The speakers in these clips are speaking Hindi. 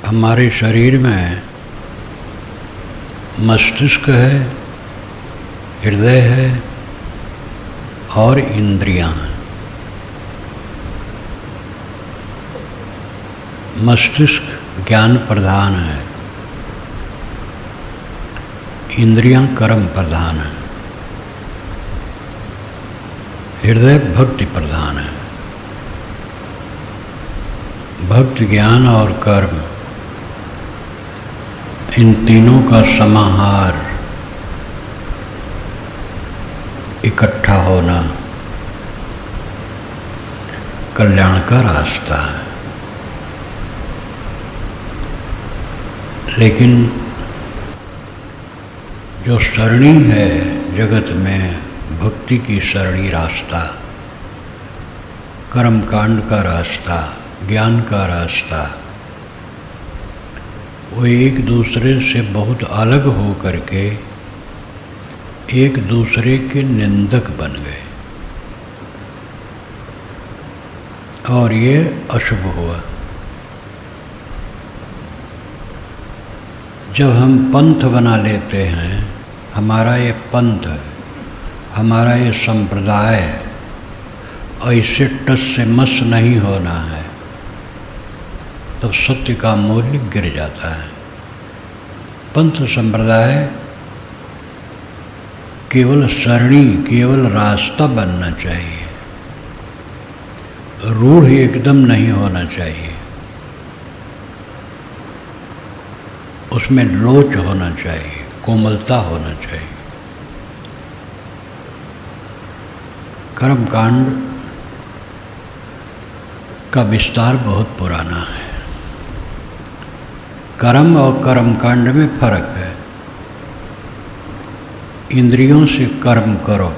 हमारे शरीर में मस्तिष्क है, हृदय है और इंद्रियां हैं। मस्तिष्क ज्ञान प्रधान है, इंद्रियां कर्म प्रधान है, हृदय भक्ति प्रधान है। भक्ति, ज्ञान और कर्म, इन तीनों का समाहार, इकट्ठा होना कल्याण का रास्ता है। लेकिन जो सरणी है जगत में, भक्ति की सरणी रास्ता, कर्म कांड का रास्ता, ज्ञान का रास्ता, वो एक दूसरे से बहुत अलग हो करके एक दूसरे के निंदक बन गए और ये अशुभ हुआ। जब हम पंथ बना लेते हैं, हमारा ये पंथ है, हमारा ये संप्रदाय है, ऐसे टस से मस नहीं होना है, तब सत्य का मूल्य गिर जाता है। पंथ संप्रदाय केवल सरणी, केवल रास्ता बनना चाहिए, रूढ़ एकदम नहीं होना चाहिए। उसमें लोच होना चाहिए, कोमलता होना चाहिए। कर्मकांड का विस्तार बहुत पुराना है। कर्म और कर्मकांड में फर्क है। इंद्रियों से कर्म करो,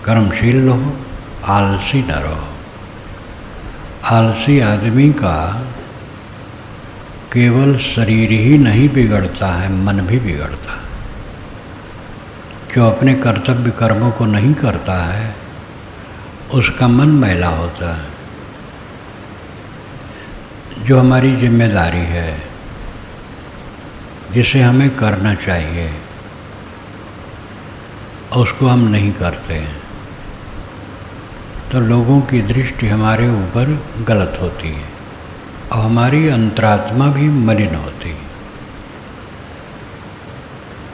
कर्मशील रहो, आलसी न रहो। आलसी आदमी का केवल शरीर ही नहीं बिगड़ता है, मन भी बिगड़ता है। जो अपने कर्तव्य कर्मों को नहीं करता है, उसका मन मैला होता है। जो हमारी जिम्मेदारी है, जिसे हमें करना चाहिए, उसको हम नहीं करते हैं, तो लोगों की दृष्टि हमारे ऊपर गलत होती है और हमारी अंतरात्मा भी मलिन होती है।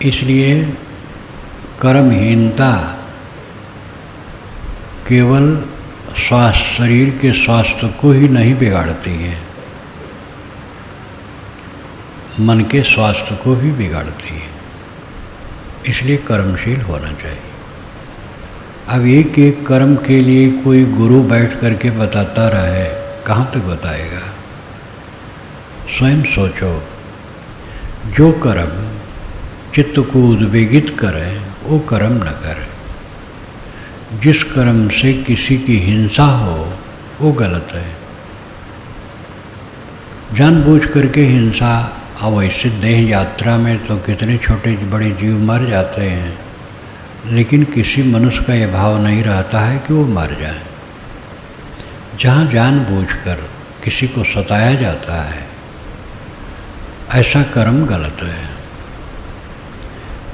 इसलिए कर्महीनता केवल स्वास्थ्य, शरीर के स्वास्थ्य को ही नहीं बिगाड़ती है, मन के स्वास्थ्य को भी बिगाड़ती है। इसलिए कर्मशील होना चाहिए। अब एक एक कर्म के लिए कोई गुरु बैठ करके बताता रहे, कहाँ तक बताएगा? स्वयं सोचो। जो कर्म चित्त को उद्वेगित करे वो कर्म न करे। जिस कर्म से किसी की हिंसा हो वो गलत है। जानबूझ करके हिंसा, अब ऐसे देह यात्रा में तो कितने छोटे बड़े जीव मर जाते हैं, लेकिन किसी मनुष्य का यह भाव नहीं रहता है कि वो मर जाए। जहाँ जानबूझकर किसी को सताया जाता है, ऐसा कर्म गलत है।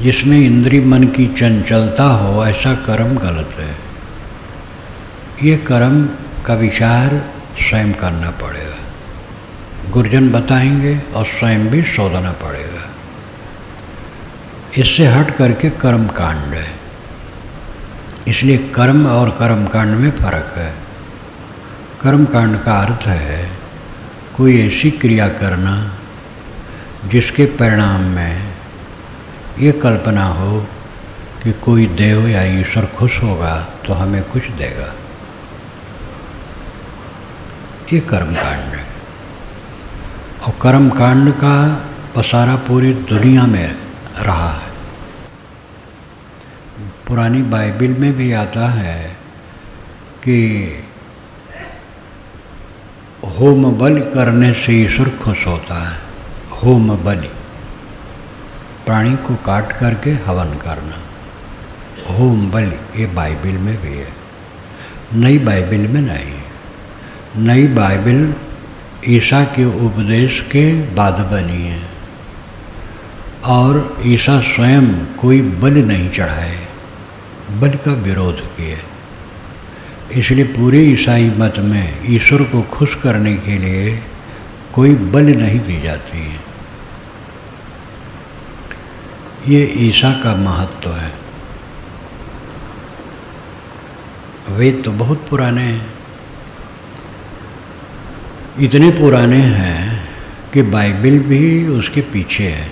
जिसमें इंद्रिय मन की चंचलता हो, ऐसा कर्म गलत है। ये कर्म का विचार स्वयं करना पड़ेगा। गुरुजन बताएंगे और स्वयं भी सोचना पड़ेगा। इससे हट करके कर्म कांड है। इसलिए कर्म और कर्म कांड में फर्क है। कर्म कांड का अर्थ है कोई ऐसी क्रिया करना जिसके परिणाम में ये कल्पना हो कि कोई देव या ईश्वर खुश होगा तो हमें कुछ देगा। ये कर्म कांड है। और कर्म कांड का पसारा पूरी दुनिया में रहा है। पुरानी बाइबल में भी आता है कि होम बलि करने से ईश्वर खुश होता है। होम बलि, प्राणी को काट करके हवन करना, होम बलि, ये बाइबल में भी है, नई बाइबल में नहीं है। नई बाइबल ईसा के उपदेश के बाद बनी है और ईसा स्वयं कोई बलि नहीं चढ़ाए, बलि का विरोध किए। इसलिए पूरे ईसाई मत में ईश्वर को खुश करने के लिए कोई बलि नहीं दी जाती है। ये ईसा का महत्व है। वेद तो बहुत पुराने हैं, इतने पुराने हैं कि बाइबल भी उसके पीछे है।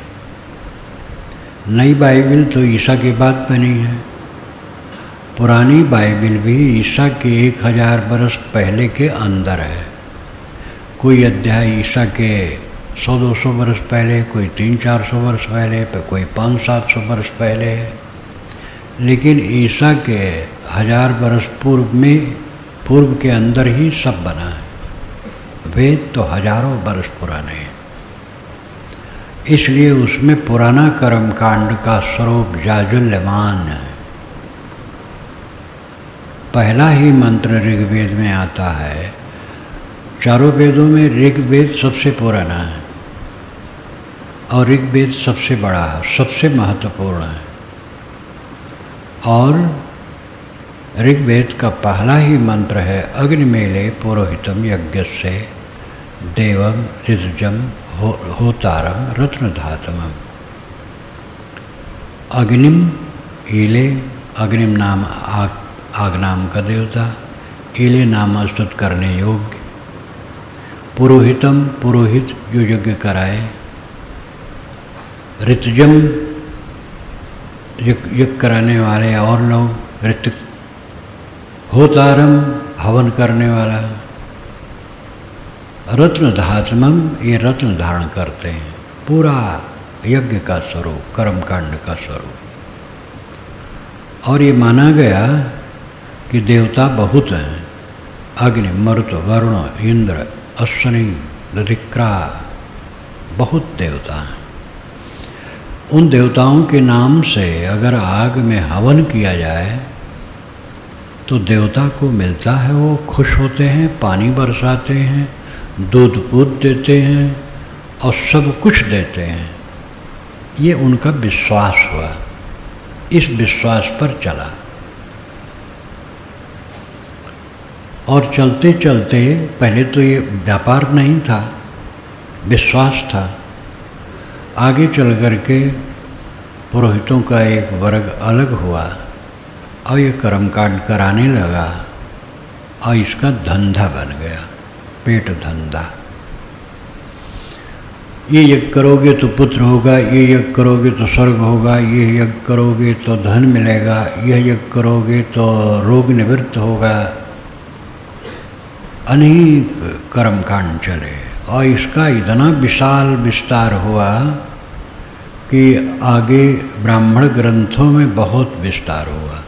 नई बाइबल तो ईसा के बाद बनी है, पुरानी बाइबल भी ईसा के 1000 बरस पहले के अंदर है। कोई अध्याय ईसा के 100-200 बरस पहले, कोई 300-400 वर्ष पहले, कोई 500-700 वर्ष पहले है। लेकिन ईसा के 1000 बरस पूर्व के अंदर ही सब बना है। वेद तो हजारों बरस पुराने हैं, इसलिए उसमें पुराना कर्मकांड का स्वरूप जाजुल्यमान है। पहला ही मंत्र ऋग्वेद में आता है। चारों वेदों में ऋग्वेद सबसे पुराना है और ऋग्वेद सबसे बड़ा है, सबसे महत्वपूर्ण है। और ऋग्वेद का पहला ही मंत्र है अग्निमेले पुरोहितम यज्ञस्य देवम ऋतजम होतारम रत्नधातमम। अग्निम ईले, अग्निम नाम आग नाम का देवता, ईले नाम स्तुत करने योग्य, पुरोहितम पुरोहित जो यज्ञ कराए, ऋतजम यज्ञ कराने वाले और लोग, ऋत होतारम हवन करने वाला, रत्नधातमम ये रत्न धारण करते हैं। पूरा यज्ञ का स्वरूप, कर्मकांड का स्वरूप। और ये माना गया कि देवता बहुत हैं, अग्नि, मरुत, वरुण, इंद्र, अश्वनी, ऋक्रा, बहुत देवता हैं। उन देवताओं के नाम से अगर आग में हवन किया जाए तो देवता को मिलता है, वो खुश होते हैं, पानी बरसाते हैं, दूध पूत देते हैं और सब कुछ देते हैं। ये उनका विश्वास हुआ, इस विश्वास पर चला और चलते चलते, पहले तो ये व्यापार नहीं था, विश्वास था। आगे चल कर के पुरोहितों का एक वर्ग अलग हुआ और ये कर्मकांड कराने लगा और इसका धंधा बन गया, पेट धंधा। ये यज्ञ करोगे तो पुत्र होगा, ये यज्ञ करोगे तो स्वर्ग होगा, ये यज्ञ करोगे तो धन मिलेगा, यह यज्ञ करोगे तो रोग निवृत्त होगा। अनेक कर्मकांड चले और इसका इतना विशाल विस्तार हुआ कि आगे ब्राह्मण ग्रंथों में बहुत विस्तार हुआ।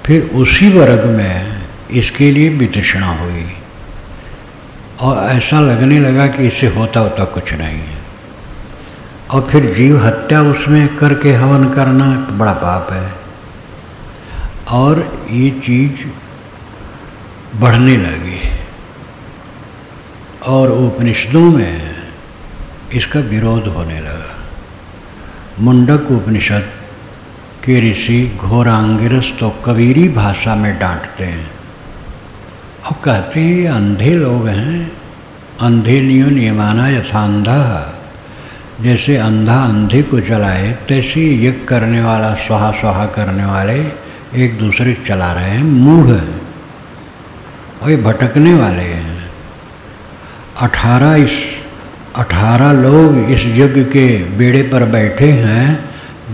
फिर उसी वर्ग में इसके लिए वितृष्णा हुई और ऐसा लगने लगा कि इससे होता कुछ नहीं है। और फिर जीव हत्या उसमें करके हवन करना तो बड़ा पाप है। और ये चीज़ बढ़ने लगी और उपनिषदों में इसका विरोध होने लगा। मुंडक उपनिषद के ऋषि घोरांगिरस तो कबीरी भाषा में डांटते हैं और कहते हैं ये अंधे लोग हैं, अंधे नियो नियमाना यथांधा। जैसे अंधा अंधे को चलाए तैसे यज्ञ करने वाला, स्वाहा स्वाहा करने वाले एक दूसरे चला रहे हैं, मूढ़ हैं और ये भटकने वाले हैं। 18 लोग इस यज्ञ के बेड़े पर बैठे हैं,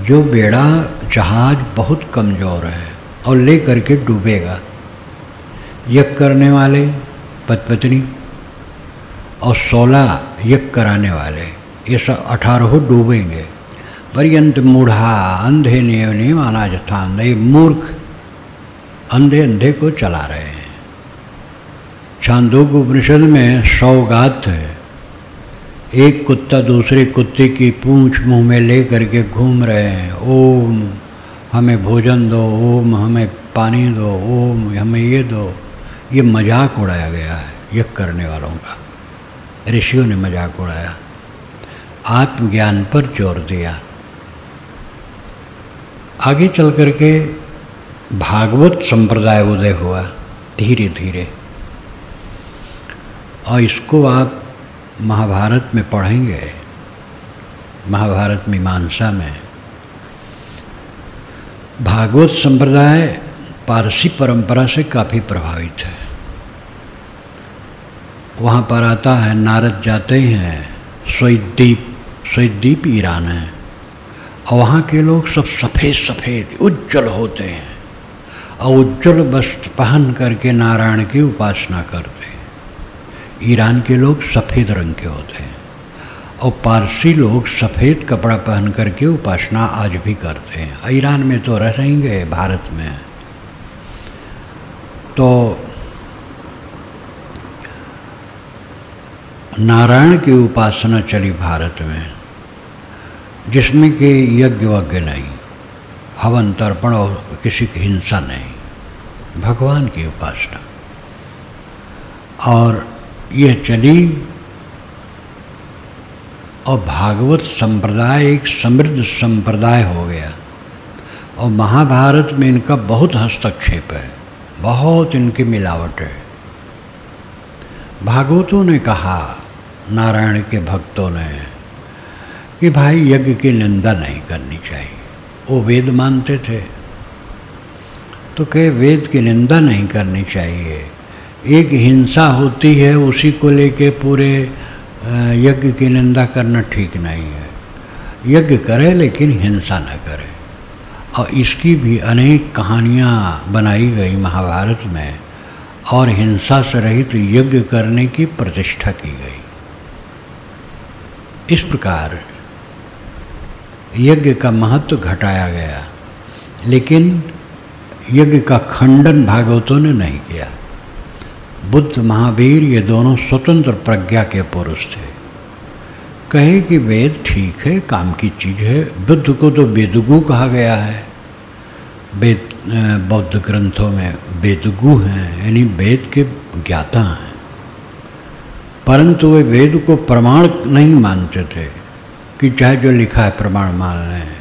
जो बेड़ा जहाज बहुत कमज़ोर है और ले करके डूबेगा। यज्ञ करने वाले पत्नी और 16 यज्ञ कराने वाले, ये सब 18 डूबेंगे। पर्यंत मूढ़ा अंधे नियम माना जथान, ये मूर्ख अंधे अंधे को चला रहे हैं। छांदोग्य उपनिषद में सौगात है, एक कुत्ता दूसरे कुत्ते की पूंछ मुंह में ले करके घूम रहे हैं। ओम हमें भोजन दो, ओम हमें पानी दो, ओम हमें ये दो। ये मजाक उड़ाया गया है यज्ञ करने वालों का। ऋषियों ने मजाक उड़ाया, आत्मज्ञान पर जोर दिया। आगे चल करके भागवत संप्रदाय उदय हुआ धीरे धीरे, और इसको आप महाभारत में पढ़ेंगे, महाभारत मीमांसा में। भागवत संप्रदाय पारसी परंपरा से काफ़ी प्रभावित है। वहाँ पर आता है, नारद जाते हैं स्वद्वीप ईरान है, और वहाँ के लोग सब सफ़ेद सफ़ेद उज्जवल होते हैं, और उज्जवल वस्त्र पहन करके नारायण की उपासना करते हैं। ईरान के लोग सफ़ेद रंग के होते हैं, और पारसी लोग सफ़ेद कपड़ा पहन करके उपासना आज भी करते हैं। ईरान में तो रह नहीं गए, भारत में। तो नारायण की उपासना चली भारत में, जिसमें कि यज्ञ वज्ञ नहीं, हवन तर्पण और किसी की हिंसा नहीं, भगवान की उपासना। और यह चली, और भागवत संप्रदाय एक समृद्ध संप्रदाय हो गया। और महाभारत में इनका बहुत हस्तक्षेप है, बहुत इनकी मिलावट है। भागवतों ने कहा, नारायण के भक्तों ने, कि भाई यज्ञ की निंदा नहीं करनी चाहिए। वो वेद मानते थे, तो कहे वेद की निंदा नहीं करनी चाहिए। एक हिंसा होती है, उसी को लेके पूरे यज्ञ की निंदा करना ठीक नहीं है। यज्ञ करे लेकिन हिंसा न करे। और इसकी भी अनेक कहानियाँ बनाई गई महाभारत में, और हिंसा से रहित यज्ञ करने की प्रतिष्ठा की गई। इस प्रकार यज्ञ का महत्व घटाया गया, लेकिन यज्ञ का खंडन भागवतों ने नहीं किया। बुद्ध महावीर ये दोनों स्वतंत्र प्रज्ञा के पुरुष थे। कहे कि वेद ठीक है, काम की चीज़ है। बुद्ध को तो वेदगु कहा गया है, वेद बौद्ध ग्रंथों में वेदगु हैं, यानी वेद के ज्ञाता हैं। परंतु वे वेद को प्रमाण नहीं मानते थे कि चाहे जो लिखा है प्रमाण मान लें।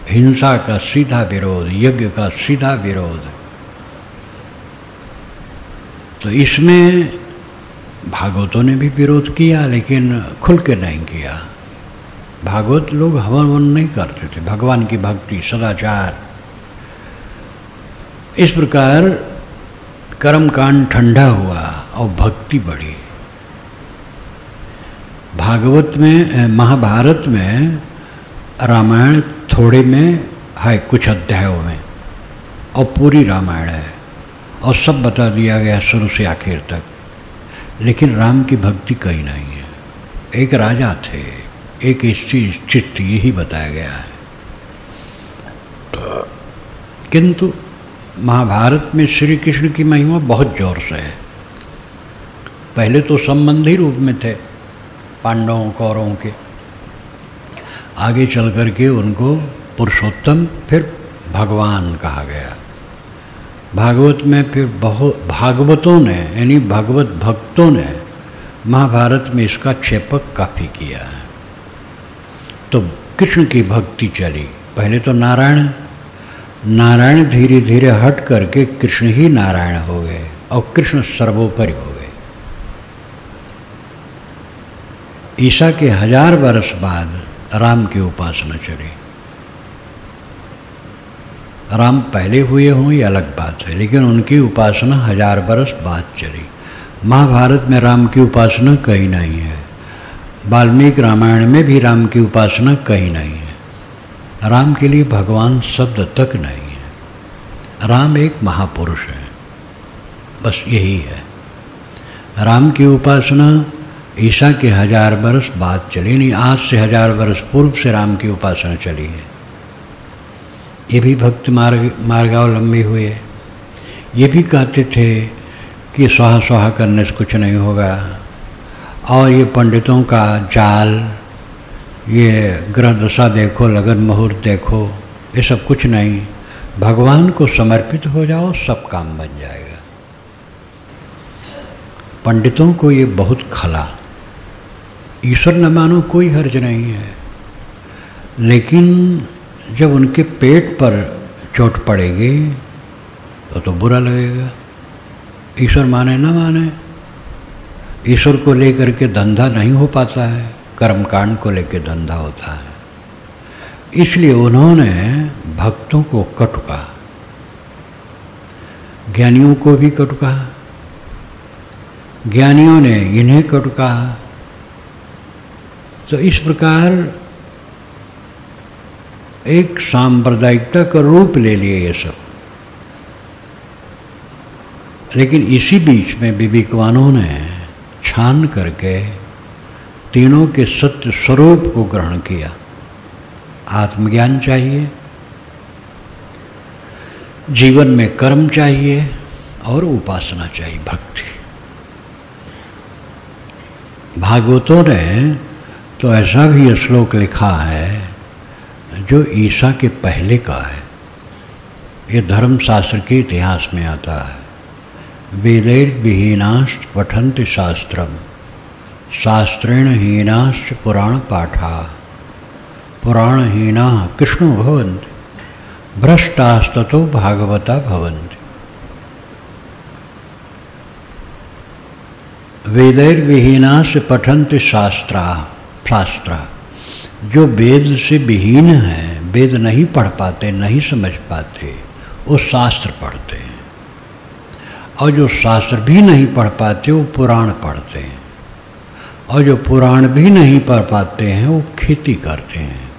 हिंसा का सीधा विरोध, यज्ञ का सीधा विरोध। तो इसमें भागवतों ने भी विरोध किया, लेकिन खुल के नहीं किया। भागवत लोग हवन नहीं करते थे, भगवान की भक्ति, सदाचार। इस प्रकार कर्मकांड ठंडा हुआ और भक्ति बढ़ी। भागवत में, महाभारत में, रामायण थोड़े में है, कुछ अध्यायों में, और पूरी रामायण है, और सब बता दिया गया शुरू से आखिर तक। लेकिन राम की भक्ति कहीं नहीं है। एक राजा थे, एक चित्त, यही बताया गया है। किंतु महाभारत में श्री कृष्ण की महिमा बहुत जोर से है। पहले तो संबंधी रूप में थे पांडवों कौरवों के, आगे चल करके उनको पुरुषोत्तम, फिर भगवान कहा गया। भागवत में फिर बहुत भागवतों ने, यानी भागवत भक्तों ने महाभारत में इसका क्षेपक काफ़ी किया है। तो कृष्ण की भक्ति चली। पहले तो नारायण धीरे धीरे हट करके कृष्ण ही नारायण हो गए, और कृष्ण सर्वोपरि हो गए। ईसा के 1000 वर्ष बाद राम की उपासना चली। राम पहले हुए हों ये अलग बात है, लेकिन उनकी उपासना 1000 वर्ष बाद चली। महाभारत में राम की उपासना कहीं नहीं है। वाल्मीकि रामायण में भी राम की उपासना कहीं नहीं है। राम के लिए भगवान शब्द तक नहीं है। राम एक महापुरुष है, बस यही है। राम की उपासना ईसा के 1000 वर्ष बाद चली, नहीं, आज से 1000 वर्ष पूर्व से राम की उपासना चली है। ये भी भक्त मार्गावलंबी हुए। ये भी कहते थे कि स्वाहा स्वाहा करने से कुछ नहीं होगा, और ये पंडितों का जाल, ये ग्रह दशा देखो, लगन मुहूर्त देखो, ये सब कुछ नहीं। भगवान को समर्पित हो जाओ, सब काम बन जाएगा। पंडितों को ये बहुत खला। ईश्वर न मानो कोई हर्ज नहीं है, लेकिन जब उनके पेट पर चोट पड़ेगी तो बुरा लगेगा। ईश्वर माने न माने, ईश्वर को लेकर के धंधा नहीं हो पाता है, कर्मकांड को लेकर धंधा होता है। इसलिए उन्होंने भक्तों को कटु कहा, ज्ञानियों को भी कटु कहा, ज्ञानियों ने इन्हें कटु कहा। तो इस प्रकार एक सांप्रदायिकता का रूप ले लिए ये सब। लेकिन इसी बीच में विवेकवानों ने छान करके तीनों के सत्य स्वरूप को ग्रहण किया। आत्मज्ञान चाहिए, जीवन में कर्म चाहिए और उपासना चाहिए, भक्ति। भागवतों ने तो ऐसा भी श्लोक लिखा है जो ईसा के पहले का है। ये धर्मशास्त्र के इतिहास में आता है। वेदैर्विहीनाश्च पठन्ति शास्त्रम, शास्त्रेण हीनाश्च पुराण पाठा, पुराणहीना कृष्णो भवन्ति, भ्रष्टास्ततो भागवता भवन्ति। वेदैर्विहीनाश्च पठन्ति शास्त्रा, जो वेद से विहीन हैं, वेद नहीं पढ़ पाते, नहीं समझ पाते, वो शास्त्र पढ़ते हैं। और जो शास्त्र भी नहीं पढ़ पाते वो पुराण पढ़ते हैं। और जो पुराण भी नहीं पढ़ पाते हैं वो खेती करते हैं।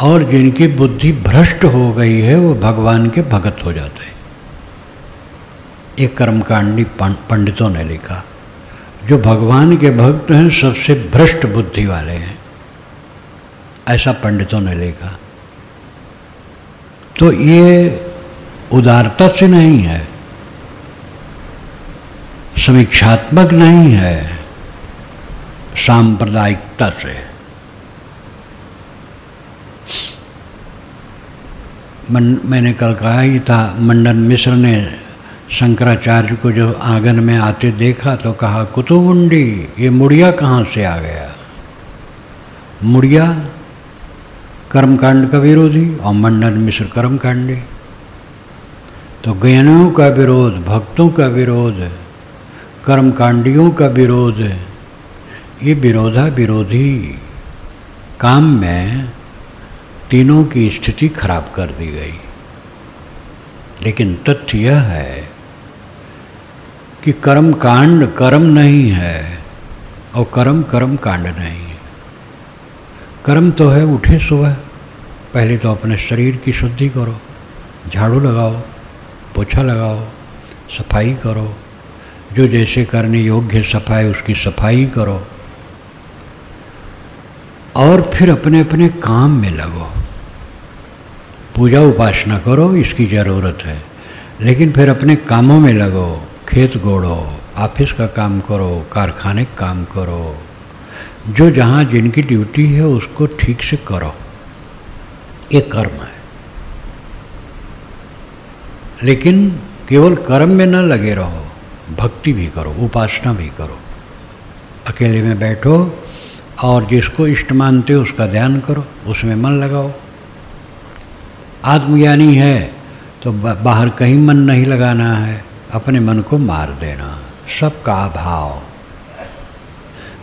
और जिनकी बुद्धि भ्रष्ट हो गई है वो भगवान के भगत हो जाते हैं। ये कर्मकांडी पंडितों ने लिखा, जो भगवान के भक्त हैं सबसे भ्रष्ट बुद्धि वाले हैं, ऐसा पंडितों ने लिखा। तो ये उदारता से नहीं है, समीक्षात्मक नहीं है, सांप्रदायिकता से। मैंने कल कहा ही था, मंडन मिश्र ने शंकराचार्य को जो आंगन में आते देखा तो कहा, कुतुमुंडी, ये मुड़िया कहाँ से आ गया? मुड़िया कर्मकांड का विरोधी और मंडन मिश्र कर्मकांडी। तो ज्ञानियों का विरोध, भक्तों का विरोध, कर्मकांडियों का विरोध, ये विरोधा विरोधी काम में तीनों की स्थिति खराब कर दी गई। लेकिन तथ्य यह है कि कर्म कांड कर्म नहीं है और कर्म कर्म कांड नहीं है। कर्म तो है उठे सुबह, पहले तो अपने शरीर की शुद्धि करो, झाड़ू लगाओ, पोछा लगाओ, सफाई करो, जो जैसे करने योग्य सफाई उसकी सफाई करो, और फिर अपने अपने काम में लगो। पूजा उपासना करो, इसकी ज़रूरत है, लेकिन फिर अपने कामों में लगो। खेत गोड़ो, ऑफिस का काम करो, कारखाने का काम करो, जो जहाँ जिनकी ड्यूटी है उसको ठीक से करो। ये कर्म है। लेकिन केवल कर्म में न लगे रहो, भक्ति भी करो, उपासना भी करो। अकेले में बैठो और जिसको इष्ट मानते हो उसका ध्यान करो, उसमें मन लगाओ। आत्मज्ञानी है तो बाहर कहीं मन नहीं लगाना है, अपने मन को मार देना। सबका अभाव,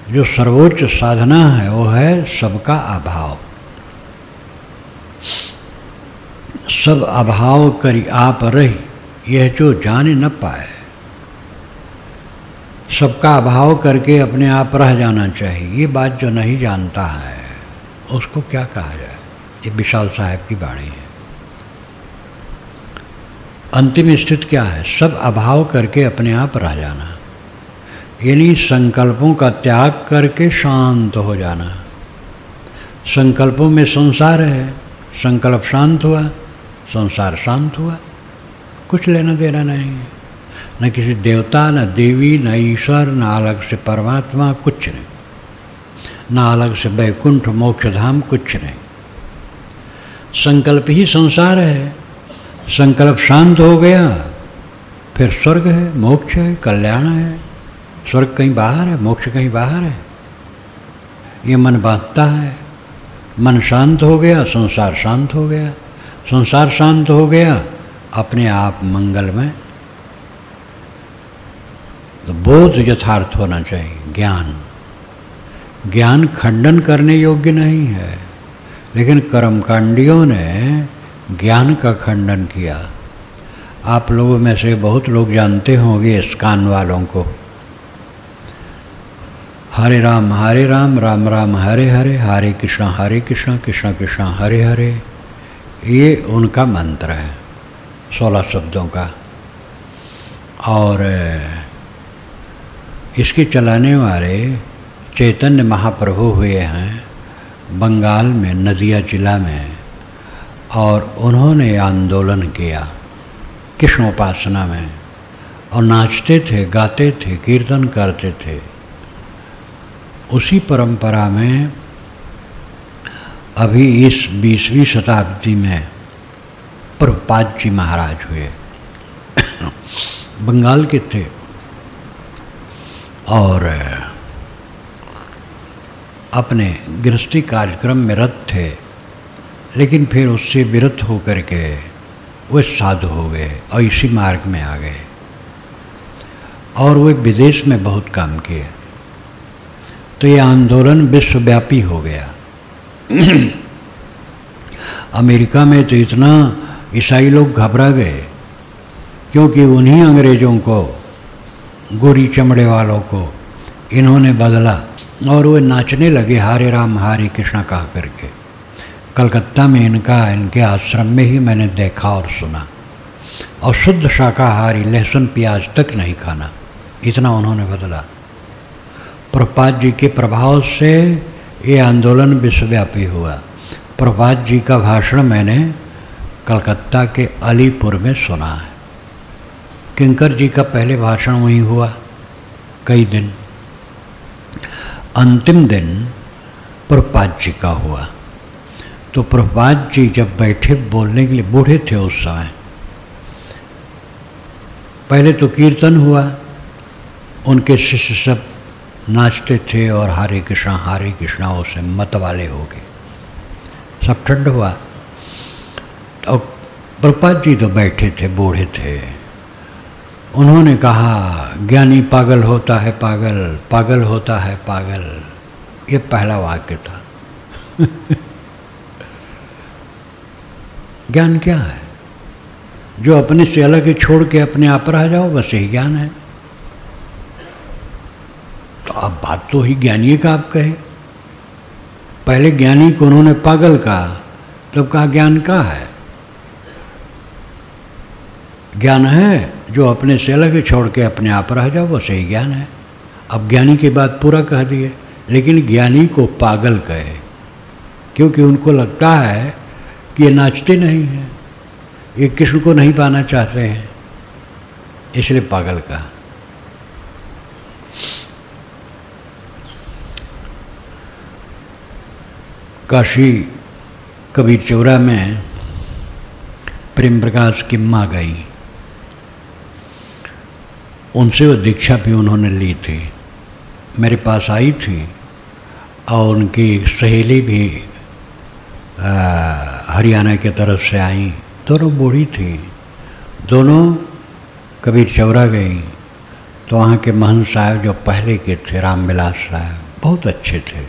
जो सर्वोच्च साधना है वो है सबका अभाव। सब अभाव करी आप रही, यह जो जाने न पाए। सबका अभाव करके अपने आप रह जाना चाहिए। ये बात जो नहीं जानता है उसको क्या कहा जाए। ये विशाल साहब की वाणी है। अंतिम स्थिति क्या है? सब अभाव करके अपने आप रह जाना, यानी संकल्पों का त्याग करके शांत हो जाना। संकल्पों में संसार है, संकल्प शांत हुआ, संसार शांत हुआ, कुछ लेना देना नहीं है। न किसी देवता, न देवी, न ईश्वर, न अलग से परमात्मा, कुछ नहीं। न अलग से वैकुंठ मोक्षधाम, कुछ नहीं। संकल्प ही संसार है। संकल्प शांत हो गया, फिर स्वर्ग है, मोक्ष है, कल्याण है। स्वर्ग कहीं बाहर है, मोक्ष कहीं बाहर है। ये मन बांधता है, मन शांत हो गया, संसार शांत हो गया। संसार शांत हो गया, अपने आप मंगलमय। तो बोध यथार्थ होना चाहिए। ज्ञान, ज्ञान खंडन करने योग्य नहीं है, लेकिन कर्मकांडियों ने ज्ञान का खंडन किया। आप लोगों में से बहुत लोग जानते होंगे इस्कान वालों को। हरे राम राम राम हरे हरे, हरे कृष्णा कृष्णा कृष्णा हरे हरे, ये उनका मंत्र है 16 शब्दों का। और इसके चलाने वाले चैतन्य महाप्रभु हुए हैं बंगाल में, नदिया जिला में, और उन्होंने आंदोलन किया कृष्णोपासना में, और नाचते थे, गाते थे, कीर्तन करते थे। उसी परंपरा में अभी इस 20वीं शताब्दी में प्रभुपाद जी महाराज हुए बंगाल के थे, और अपने गृहस्थी कार्यक्रम में रत थे, लेकिन फिर उससे विरत होकर के वे साधु हो गए और इसी मार्ग में आ गए, और वे विदेश में बहुत काम किए। तो ये आंदोलन विश्वव्यापी हो गया। अमेरिका में तो इतना ईसाई लोग घबरा गए, क्योंकि उन्हीं अंग्रेज़ों को, गोरी चमड़े वालों को इन्होंने बदला, और वे नाचने लगे हरे राम हरे कृष्णा कह करके। कलकत्ता में इनके आश्रम में ही मैंने देखा और सुना। और शुद्ध शाकाहारी, लहसुन प्याज तक नहीं खाना, इतना उन्होंने बदला। प्रभुपाद जी के प्रभाव से ये आंदोलन विश्वव्यापी हुआ। प्रभुपाद जी का भाषण मैंने कलकत्ता के अलीपुर में सुना है। किंकर जी का पहले भाषण वहीं हुआ कई दिन। अंतिम दिन प्रभुपाद जी का हुआ। तो प्रभुपाद जी जब बैठे बोलने के लिए, बूढ़े थे उस समय, पहले तो कीर्तन हुआ, उनके शिष्य सब नाचते थे और हरे कृष्णा उसे मत वाले हो गए, सब ठंड हुआ। तो प्रभुपाद जी तो बैठे थे, बूढ़े थे। उन्होंने कहा ज्ञानी पागल होता है पागल, पागल होता है पागल। ये पहला वाक्य था। ज्ञान क्या है? जो अपने से अलग छोड़ के अपने आप रह जाओ, बस यही ज्ञान है। तो अब बात तो ही ज्ञानी का आप कहे। पहले ज्ञानी को उन्होंने पागल कहा, तब कहा ज्ञान का है। ज्ञान है जो अपने से अलग छोड़ के अपने आप रह जाओ, बस यही ज्ञान है। अब ज्ञानी की बात पूरा कह दिए, लेकिन ज्ञानी को पागल कहे, क्योंकि उनको लगता है कि ये नाचते नहीं हैं, ये कृष्ण को नहीं पाना चाहते हैं, इसलिए पागल कहा। काशी कबीर चौरा में प्रेम प्रकाश की माँ गई, उनसे वो दीक्षा भी उन्होंने ली थी, मेरे पास आई थी। और उनकी सहेली भी हरियाणा की तरफ से आई, दोनों बूढ़ी थी। दोनों कबीर चौरा गई, तो वहाँ के महंत साहब जो पहले के थे, राम विलास साहब, बहुत अच्छे थे,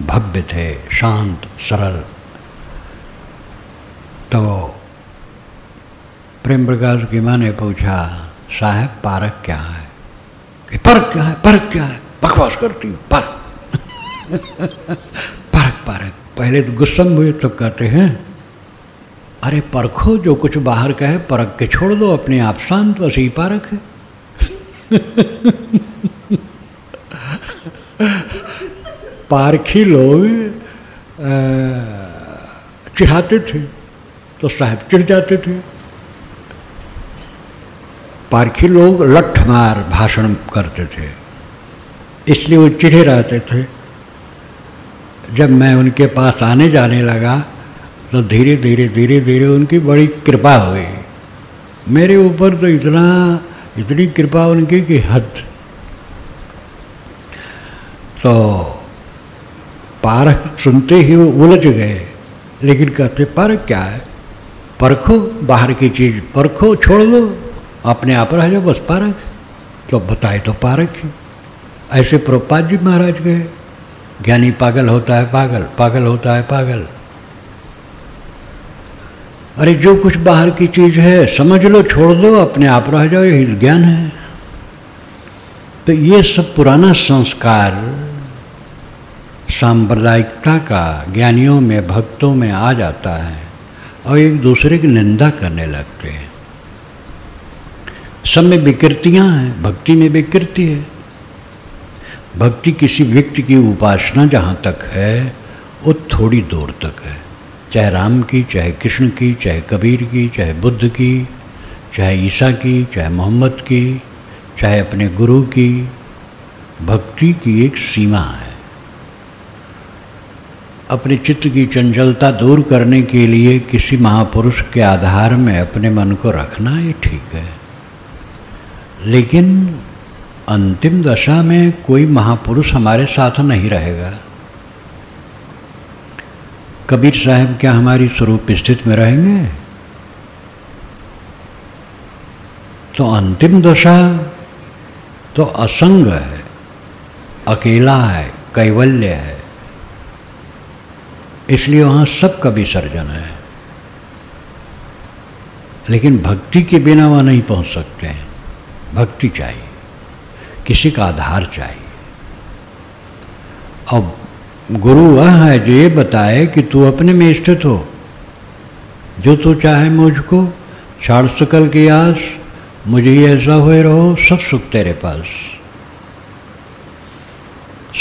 भव्य थे, शांत सरल। तो प्रेम प्रकाश की माँ ने पूछा, साहब पारक क्या है? कि परक क्या है? परक क्या है? बकवास करती हूँ, परक। परक परक। पहले तो गुस्सा हुए, तो कहते हैं अरे परखो, जो कुछ बाहर का है परख के छोड़ दो, अपने आप शांत, बस ही पारक है। पारखी लोग चिढ़ाते थे तो साहब चिढ़ जाते थे। पारखी लोग लठ मार भाषण करते थे, इसलिए वो चिढ़े रहते थे। जब मैं उनके पास आने जाने लगा तो धीरे धीरे उनकी बड़ी कृपा हुई। मेरे ऊपर तो इतना इतनी कृपा उनकी कि हद। तो पारक सुनते ही वो उलझ गए, लेकिन कहते पारक क्या है, परखो, बाहर की चीज़ परखो, छोड़ दो, अपने आप रह जाओ, बस पारक। तो बताए तो पारक ही। ऐसे प्रभुपाद जी महाराज गए, ज्ञानी पागल होता है पागल, पागल होता है पागल। अरे जो कुछ बाहर की चीज़ है समझ लो, छोड़ दो, अपने आप रह जाओ, यही ज्ञान है। तो ये सब पुराना संस्कार सांप्रदायिकता का ज्ञानियों में, भक्तों में आ जाता है और एक दूसरे की निंदा करने लगते हैं। सब में विकृतियाँ हैं, भक्ति में विकृति है। भक्ति किसी व्यक्ति की उपासना जहाँ तक है वो थोड़ी दूर तक है, चाहे राम की, चाहे कृष्ण की, चाहे कबीर की, चाहे बुद्ध की, चाहे ईसा की, चाहे मोहम्मद की, चाहे अपने गुरु की। भक्ति की एक सीमा है। अपने चित्त की चंचलता दूर करने के लिए किसी महापुरुष के आधार में अपने मन को रखना ये ठीक है, लेकिन अंतिम दशा में कोई महापुरुष हमारे साथ नहीं रहेगा। कबीर साहब क्या हमारी स्वरूप स्थिति में रहेंगे? तो अंतिम दशा तो असंग है, अकेला है, कैवल्य है। इसलिए वहाँ सबका विसर्जन है। लेकिन भक्ति के बिना वहाँ नहीं पहुँच सकते हैं। भक्ति चाहिए, किसी का आधार चाहिए। अब गुरु वह है जो ये बताए कि तू अपने में स्थित हो, जो तू चाहे मुझको छाड़ सकल की आस, मुझे ही ऐसा हुए रहो, सब सुख तेरे पास।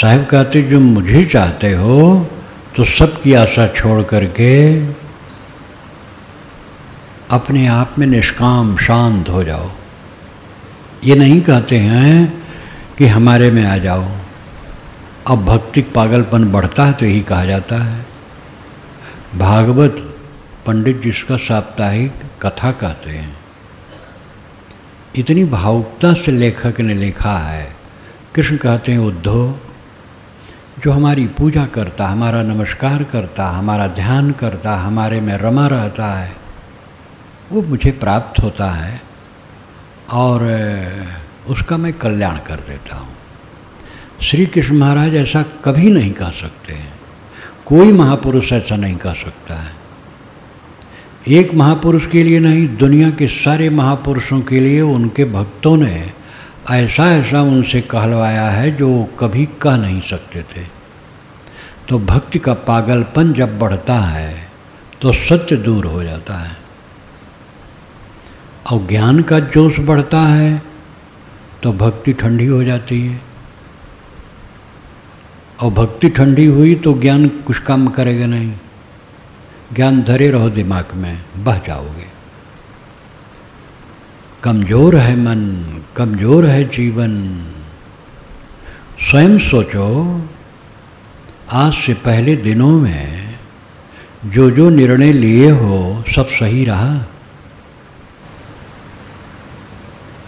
साहब कहते जो मुझे चाहते हो तो सबकी आशा छोड़ करके अपने आप में निष्काम शांत हो जाओ। ये नहीं कहते हैं कि हमारे में आ जाओ। अब भक्ति पागलपन बढ़ता है तो यही कहा जाता है। भागवत पंडित जिसका साप्ताहिक कथा कहते हैं, इतनी भावुकता से लेखक ने लिखा है। कृष्ण कहते हैं उद्धव, जो हमारी पूजा करता, हमारा नमस्कार करता, हमारा ध्यान करता, हमारे में रमा रहता है, वो मुझे प्राप्त होता है और उसका मैं कल्याण कर देता हूँ। श्री कृष्ण महाराज ऐसा कभी नहीं कह सकते हैं। कोई महापुरुष ऐसा नहीं कह सकता है। एक महापुरुष के लिए नहीं, दुनिया के सारे महापुरुषों के लिए उनके भक्तों ने ऐसा ऐसा उनसे कहलवाया है जो कभी कह नहीं सकते थे। तो भक्ति का पागलपन जब बढ़ता है तो सत्य दूर हो जाता है, और ज्ञान का जोश बढ़ता है तो भक्ति ठंडी हो जाती है, और भक्ति ठंडी हुई तो ज्ञान कुछ काम करेगा नहीं। ज्ञान धरे रहो दिमाग में, बह जाओगे। कमज़ोर है मन, कमज़ोर है जीवन। स्वयं सोचो, आज से पहले दिनों में जो जो निर्णय लिए हो सब सही रहा?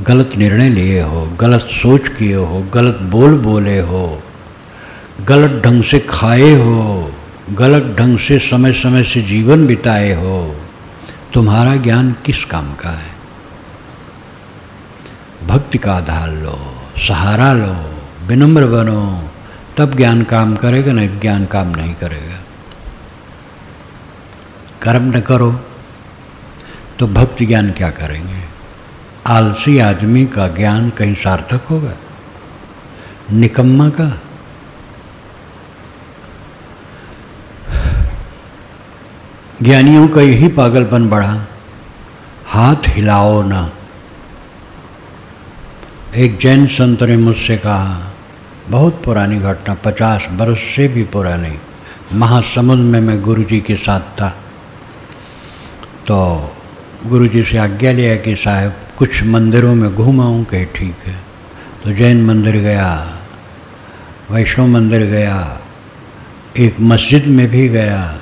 गलत निर्णय लिए हो, गलत सोच किए हो, गलत बोल बोले हो, गलत ढंग से खाए हो, गलत ढंग से समय समय से जीवन बिताए हो, तुम्हारा ज्ञान किस काम का है? भक्ति का आधार लो, सहारा लो, विनम्र बनो, तब ज्ञान काम करेगा, नहीं ज्ञान काम नहीं करेगा। कर्म न करो तो भक्ति ज्ञान क्या करेंगे? आलसी आदमी का ज्ञान कहीं सार्थक होगा? निकम्मा का? ज्ञानियों का यही पागलपन बढ़ा, हाथ हिलाओ ना। एक जैन संत ने मुझसे कहा, बहुत पुरानी घटना, 50 बरस से भी पुरानी, महासमुंद में मैं गुरुजी के साथ था। तो गुरुजी से आज्ञा लिया कि साहब कुछ मंदिरों में घूमाऊँ, कहे ठीक है। तो जैन मंदिर गया, वैष्णव मंदिर गया, एक मस्जिद में भी गया।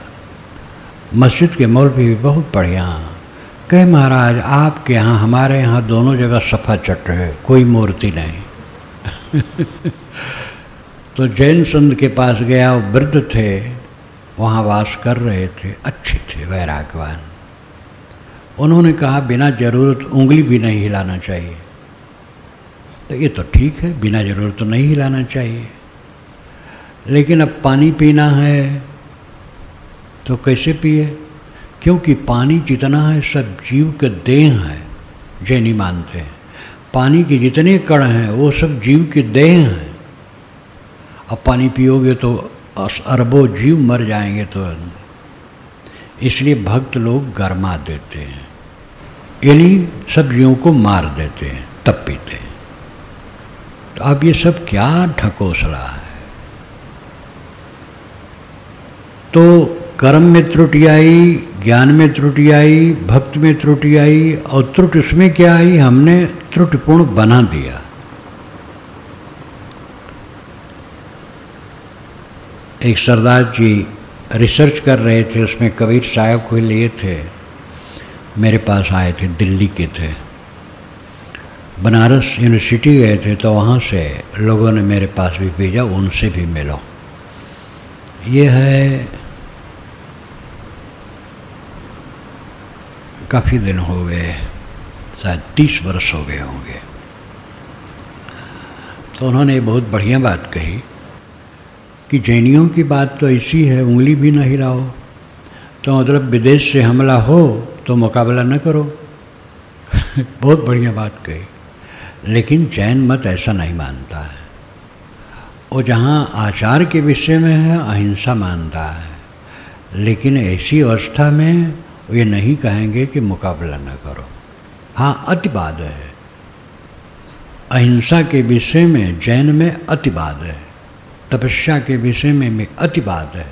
मस्जिद के मौलवी भी बहुत बढ़िया, कहे महाराज आपके यहाँ हमारे यहाँ दोनों जगह सफ़ा चट है, कोई मूर्ति नहीं। तो जैन संत के पास गया, वो वृद्ध थे, वहाँ वास कर रहे थे, अच्छे थे, वैराग्यवान। उन्होंने कहा बिना ज़रूरत उंगली भी नहीं हिलाना चाहिए। तो ये तो ठीक है, बिना ज़रूरत तो नहीं हिलाना चाहिए, लेकिन अब पानी पीना है तो कैसे पिए? क्योंकि पानी जितना है सब जीव के देह है, जैनी मानते हैं। पानी के जितने कण हैं वो सब जीव के देह हैं। अब पानी पियोगे तो अरबों जीव मर जाएंगे। तो इसलिए भक्त लोग गरमा देते हैं, यानी सब जीवों को मार देते हैं तब पीते हैं। तो अब ये सब क्या ढकोसला है? तो कर्म में त्रुटि आई, ज्ञान में त्रुटि आई, भक्त में त्रुटि आई, और त्रुटि उसमें क्या आई? हमने त्रुटिपूर्ण बना दिया। एक सरदार जी रिसर्च कर रहे थे, उसमें कबीर साहब को लिए थे, मेरे पास आए थे, दिल्ली के थे, बनारस यूनिवर्सिटी गए थे, तो वहाँ से लोगों ने मेरे पास भी भेजा, उनसे भी मिलो। ये है काफ़ी दिन हो गए, शायद 30 वर्ष हो गए होंगे। तो उन्होंने बहुत बढ़िया बात कही कि जैनियों की बात तो ऐसी है, उंगली भी ना हिलाओ, तो मतलब विदेश से हमला हो तो मुकाबला न करो। बहुत बढ़िया बात कही। लेकिन जैन मत ऐसा नहीं मानता है। वो जहाँ आचार के विषय में है अहिंसा मानता है, लेकिन ऐसी अवस्था में ये नहीं कहेंगे कि मुकाबला न करो। हाँ, अतिवाद है। अहिंसा के विषय में जैन में अतिवाद है, तपस्या के विषय में अतिवाद है।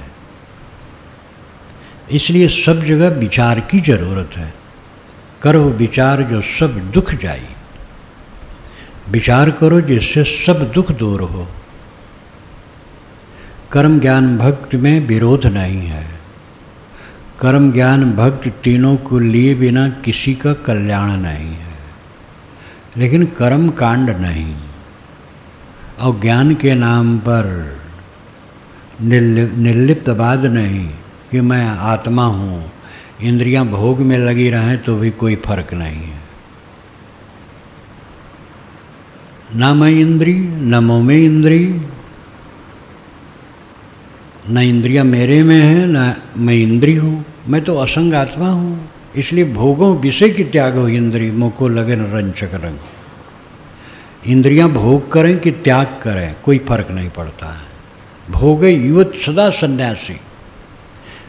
इसलिए सब जगह विचार की जरूरत है। करो विचार जो सब दुख जाई, विचार करो जिससे सब दुख दूर हो। कर्म ज्ञान भक्ति में विरोध नहीं है। कर्म ज्ञान भक्ति तीनों को लिए बिना किसी का कल्याण नहीं है। लेकिन कर्म कांड नहीं, और ज्ञान के नाम पर निर्लिप्तवाद नहीं कि मैं आत्मा हूँ, इंद्रियां भोग में लगी रहें तो भी कोई फर्क नहीं है। न मैं इंद्री न मोह में इंद्री, न इंद्रियां मेरे में है न मैं इंद्री हूँ, मैं तो असंग आत्मा हूँ। इसलिए भोगों विषय की त्याग हो इंद्री, मुको लगे न रंचक रंग। इंद्रियां भोग करें कि त्याग करें कोई फर्क नहीं पड़ता है। भोगे युवत सदा सन्यासी,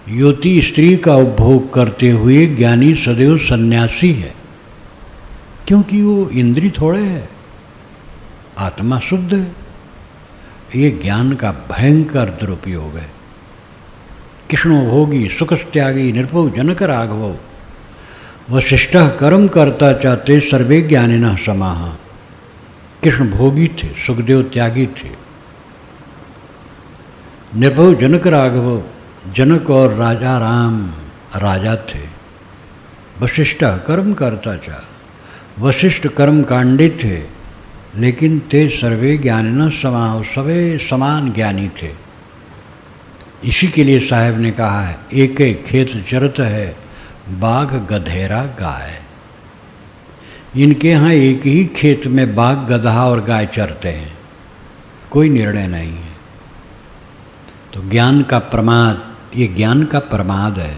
युवती स्त्री का उपभोग करते हुए ज्ञानी सदैव सन्यासी है, क्योंकि वो इंद्री थोड़े है, आत्मा शुद्ध है। ये ज्ञान का भयंकर दुरुपयोग है। कृष्णो भोगी सुख त्यागी निर्भो जनक राघवो, वशिष्ठ कर्म करता चाहते सर्वे ज्ञानिनः समाः। कृष्ण भोगी थे, सुखदेव त्यागी थे, निर्भव जनक राघव, जनक और राजा राम राजा थे। वशिष्ठ कर्म करता चा, वशिष्ठ कर्म कांडी थे, लेकिन ते सर्वे ज्ञानिनः समाः, सवे समान ज्ञानी थे। इसी के लिए साहब ने कहा है, एक एक खेत चरत है बाघ गधेरा गाय। इनके यहाँ एक ही खेत में बाघ गधा और गाय चरते हैं, कोई निर्णय नहीं है। तो ज्ञान का प्रमाद, ये ज्ञान का प्रमाद है।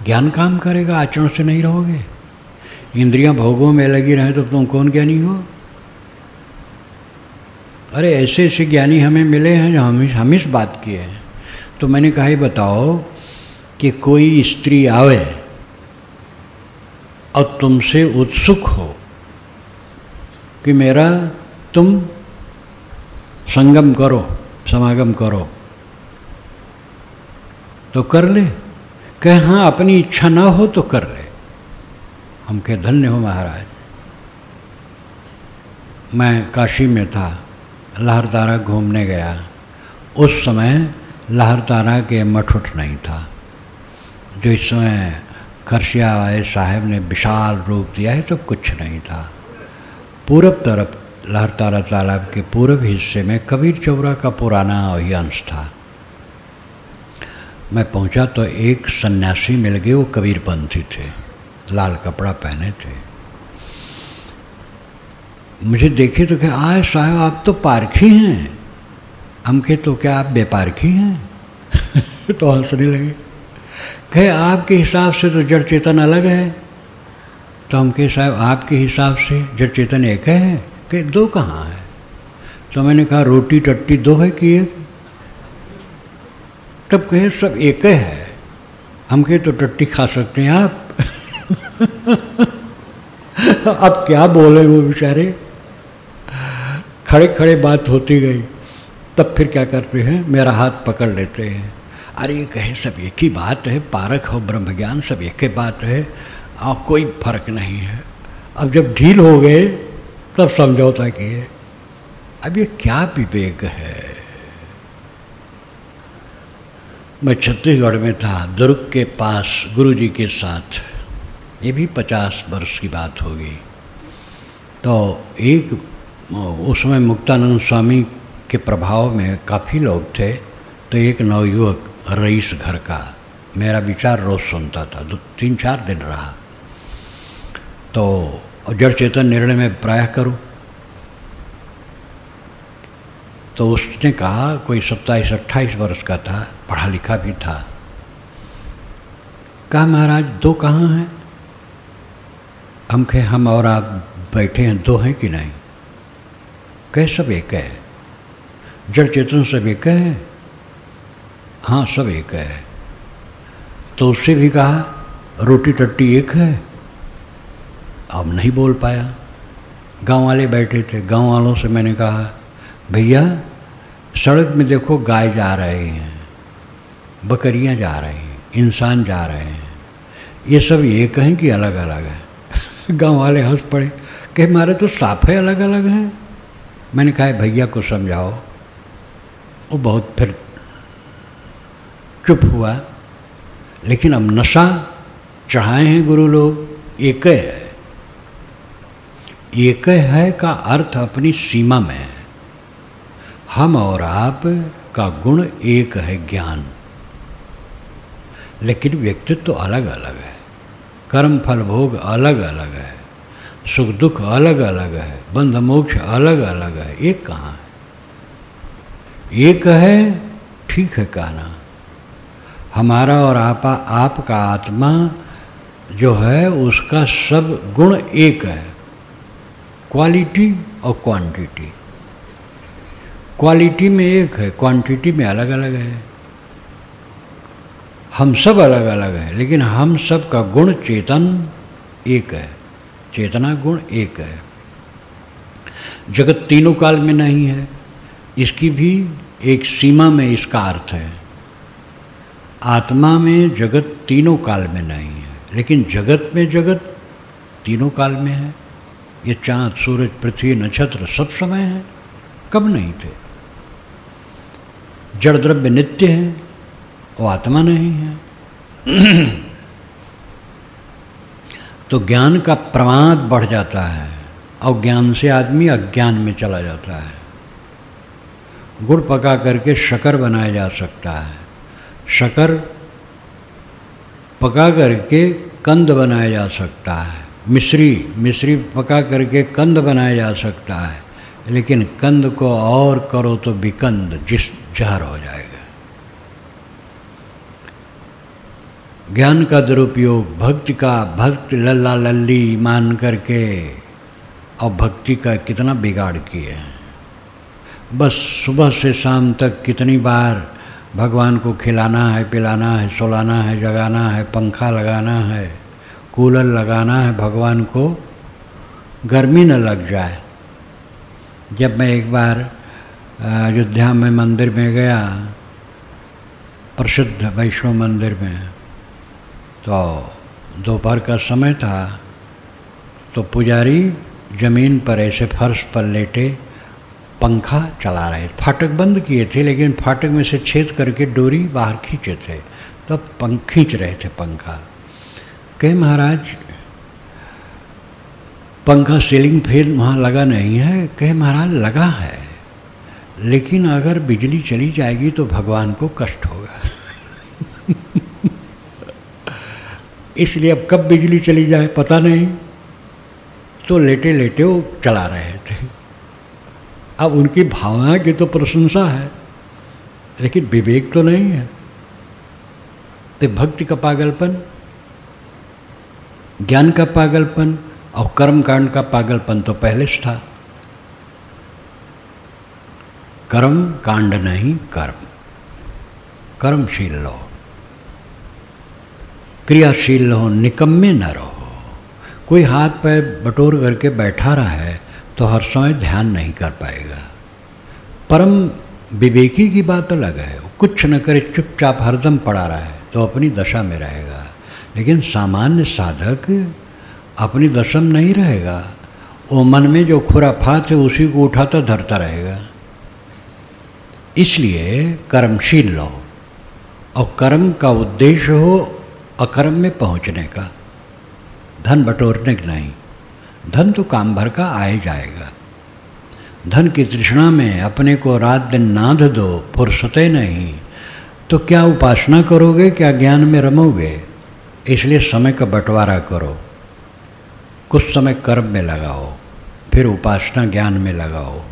ज्ञान काम करेगा, आचरण से नहीं रहोगे। इंद्रियां भोगों में लगी रहें तो तुम कौन ज्ञानी हो? अरे ऐसे ऐसे ज्ञानी हमें मिले हैं जो हम इस बात की है। तो मैंने कहा ही बताओ कि कोई स्त्री आवे और तुमसे उत्सुक हो कि मेरा तुम संगम करो, समागम करो, तो कर ले। कहे हाँ, अपनी इच्छा ना हो तो कर ले। हम कहे धन्य हो महाराज। मैं काशी में था, लहरतारा घूमने गया। उस समय लहरतारा के मठ उठ नहीं था, जो इस समय खरसिया आए साहब ने विशाल रूप दिया है तो कुछ नहीं था। पूरब तरफ लहरतारा तालाब के पूर्व हिस्से में कबीर चौरा का पुराना वही अंश था। मैं पहुंचा तो एक सन्यासी मिल गए, वो कबीरपंथी थे, लाल कपड़ा पहने थे। मुझे देखे तो क्या, आए साहब आप तो पारखी हैं। हम कहे तो क्या आप बेपारखी हैं? तो हंसने लगे, कहे आपके हिसाब से तो जड़ चेतन अलग है। तो हम कहे साहब आपके हिसाब से जड़ चेतन एक है? कहे दो कहाँ है? तो मैंने कहा रोटी टट्टी दो है कि एक? तब कहे सब एक है। हम कहे तो टट्टी खा सकते हैं आप? अब क्या बोले वो बेचारे। खड़े खड़े बात होती गई। तब फिर क्या करते हैं, मेरा हाथ पकड़ लेते हैं। अरे ये कहे सब एक ही बात है, पारक हो ब्रह्म ज्ञान सब एक ही बात है, कोई फर्क नहीं है। अब जब ढील हो गए तब समझौता किए। अब ये क्या विवेक है। मैं छत्तीसगढ़ में था, दुर्ग के पास गुरुजी के साथ, ये भी 50 वर्ष की बात होगी। तो एक उसमें मुक्तानंद स्वामी के प्रभाव में काफ़ी लोग थे। तो एक नवयुवक रईस घर का मेरा विचार रोज़ सुनता था, 3-4 दिन रहा। तो जड़ चेतन निर्णय में प्रायः करूं। तो उसने कहा, कोई 27-28 वर्ष का था, पढ़ा लिखा भी था। कहा महाराज दो कहाँ हैं? हम कहे हम और आप बैठे हैं, दो हैं कि नहीं? कहे सब एक है। जड़ चेतन सब एक है? हाँ सब एक है। तो उससे भी कहा रोटी टट्टी एक है? अब नहीं बोल पाया। गांव वाले बैठे थे, गांव वालों से मैंने कहा भैया सड़क में देखो गाय जा रहे हैं, बकरियां जा रही हैं, इंसान जा रहे हैं, ये सब एक हैं कि अलग अलग हैं? गांव वाले हंस पड़े, कहे हमारे तो साफ है अलग अलग हैं। मैंने कहा भैया को समझाओ। वो बहुत फिर चुप हुआ। लेकिन अब नशा चढ़ाए हैं गुरु लोग, एक है। एक है का अर्थ अपनी सीमा में है। हम और आप का गुण एक है, ज्ञान, लेकिन व्यक्तित्व तो अलग अलग है। कर्म फल भोग अलग अलग है, सुख दुख अलग अलग है, बंध मोक्ष अलग अलग है। एक कहाँ है? एक है, ठीक है कहना। हमारा और आपका आत्मा जो है उसका सब गुण एक है, क्वालिटी और क्वांटिटी। क्वालिटी में एक है, क्वांटिटी में अलग अलग है। हम सब अलग अलग हैं, लेकिन हम सब का गुण चेतन एक है, चेतना गुण एक है। जगत तीनों काल में नहीं है, इसकी भी एक सीमा में इसका अर्थ है। आत्मा में जगत तीनों काल में नहीं है, लेकिन जगत में जगत तीनों काल में है। ये चाँद सूरज पृथ्वी नक्षत्र सब समय है, कब नहीं थे। जड़ द्रव्य नित्य है, वो आत्मा नहीं है। तो ज्ञान का प्रमाद बढ़ जाता है और ज्ञान से आदमी अज्ञान में चला जाता है। गुड़ पका करके शक्कर बनाया जा सकता है, शक्कर पका करके कंद बनाया जा सकता है, मिश्री पका करके कंद बनाया जा सकता है, लेकिन कंद को और करो तो विकंद जहर हो जाएगा। ज्ञान का दुरुपयोग, भक्ति का, भक्ति लल्ला लल्ली मान करके और भक्ति का कितना बिगाड़ किए हैं। बस सुबह से शाम तक कितनी बार भगवान को खिलाना है, पिलाना है, सुलाना है, जगाना है, पंखा लगाना है, कूलर लगाना है, भगवान को गर्मी न लग जाए। जब मैं एक बार अयोध्या में मंदिर में गया, प्रसिद्ध वैष्णव मंदिर में, तो दोपहर का समय था, तो पुजारी जमीन पर ऐसे फर्श पर लेटे पंखा चला रहे। फाटक बंद किए थे, लेकिन फाटक में से छेद करके डोरी बाहर खींचे थे, तब खींच रहे थे पंखा। कहे महाराज पंखा सीलिंग फैन वहाँ लगा नहीं है। कहे महाराज लगा है, लेकिन अगर बिजली चली जाएगी तो भगवान को कष्ट होगा। इसलिए अब कब बिजली चली जाए पता नहीं, तो लेटे लेटे वो चला रहे थे। अब उनकी भावना की तो प्रशंसा है, लेकिन विवेक तो नहीं है। तो भक्ति का पागलपन, ज्ञान का पागलपन और कर्म कांड का पागलपन तो पहले से था। कर्म कांड नहीं कर्म, कर्मशील रहो, क्रियाशील रहो, निकम्मे न रहो। कोई हाथ पैर बटोर करके बैठा रहा है तो हर समय ध्यान नहीं कर पाएगा। परम विवेकी की बात अलग है, कुछ न करे चुपचाप हरदम पड़ा रहा है तो अपनी दशा में रहेगा। लेकिन सामान्य साधक अपनी दशा में नहीं रहेगा, वो मन में जो खुराफात है उसी को उठाता धरता रहेगा। इसलिए कर्मशील रहो, और कर्म का उद्देश्य हो अकर्म में पहुंचने का, धन बटोरने का नहीं। धन तो काम भर का आ ही जाएगा। धन की तृष्णा में अपने को रात दिन नाध दो, फुर्सते नहीं, तो क्या उपासना करोगे, क्या ज्ञान में रमोगे। इसलिए समय का बंटवारा करो, कुछ समय कर्म में लगाओ, फिर उपासना ज्ञान में लगाओ।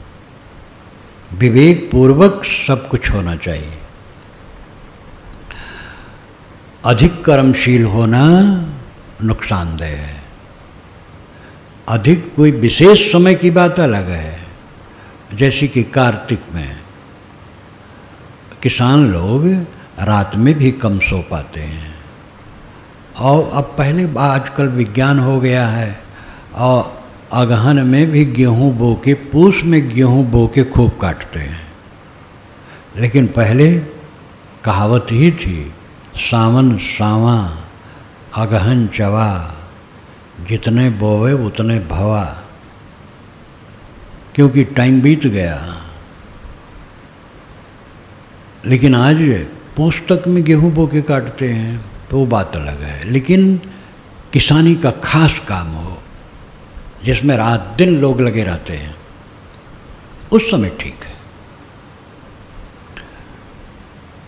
विवेक पूर्वक सब कुछ होना चाहिए। अधिक कर्मशील होना नुकसानदेह है। अधिक कोई विशेष समय की बात अलग है, जैसे कि कार्तिक में किसान लोग रात में भी कम सो पाते हैं। और अब पहले आजकल विज्ञान हो गया है, और अगहन में भी गेहूं बो के, पूस में गेहूं बो के खूब काटते हैं। लेकिन पहले कहावत ही थी, सावन सावा अगहन चवा, जितने बोवे उतने भवा। क्योंकि टाइम बीत गया। लेकिन आज पुस्तक में गेहूं बो के काटते हैं तो वो बात अलग है। लेकिन किसानी का खास काम हो, जिसमें रात दिन लोग लगे रहते हैं, उस समय ठीक है।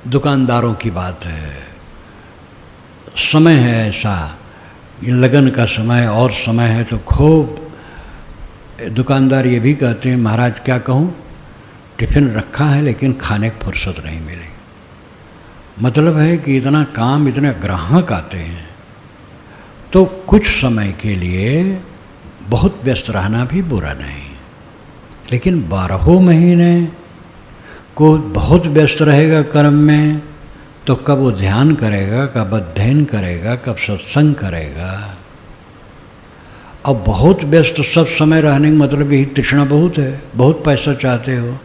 दुकानदारों की बात है, समय है ऐसा, ये लगन का समय और समय है तो खूब। दुकानदार ये भी कहते हैं, महाराज क्या कहूँ, टिफ़िन रखा है लेकिन खाने की फुर्सत नहीं मिली। मतलब है कि इतना काम, इतने ग्राहक आते हैं, तो कुछ समय के लिए बहुत व्यस्त रहना भी बुरा नहीं। लेकिन 12 महीने को बहुत व्यस्त रहेगा कर्म में, तो कब वो ध्यान करेगा, कब अध्ययन करेगा, कब सत्संग करेगा। और बहुत व्यस्त सब समय रहने का मतलब यही तृष्णा बहुत है, बहुत पैसा चाहते हो,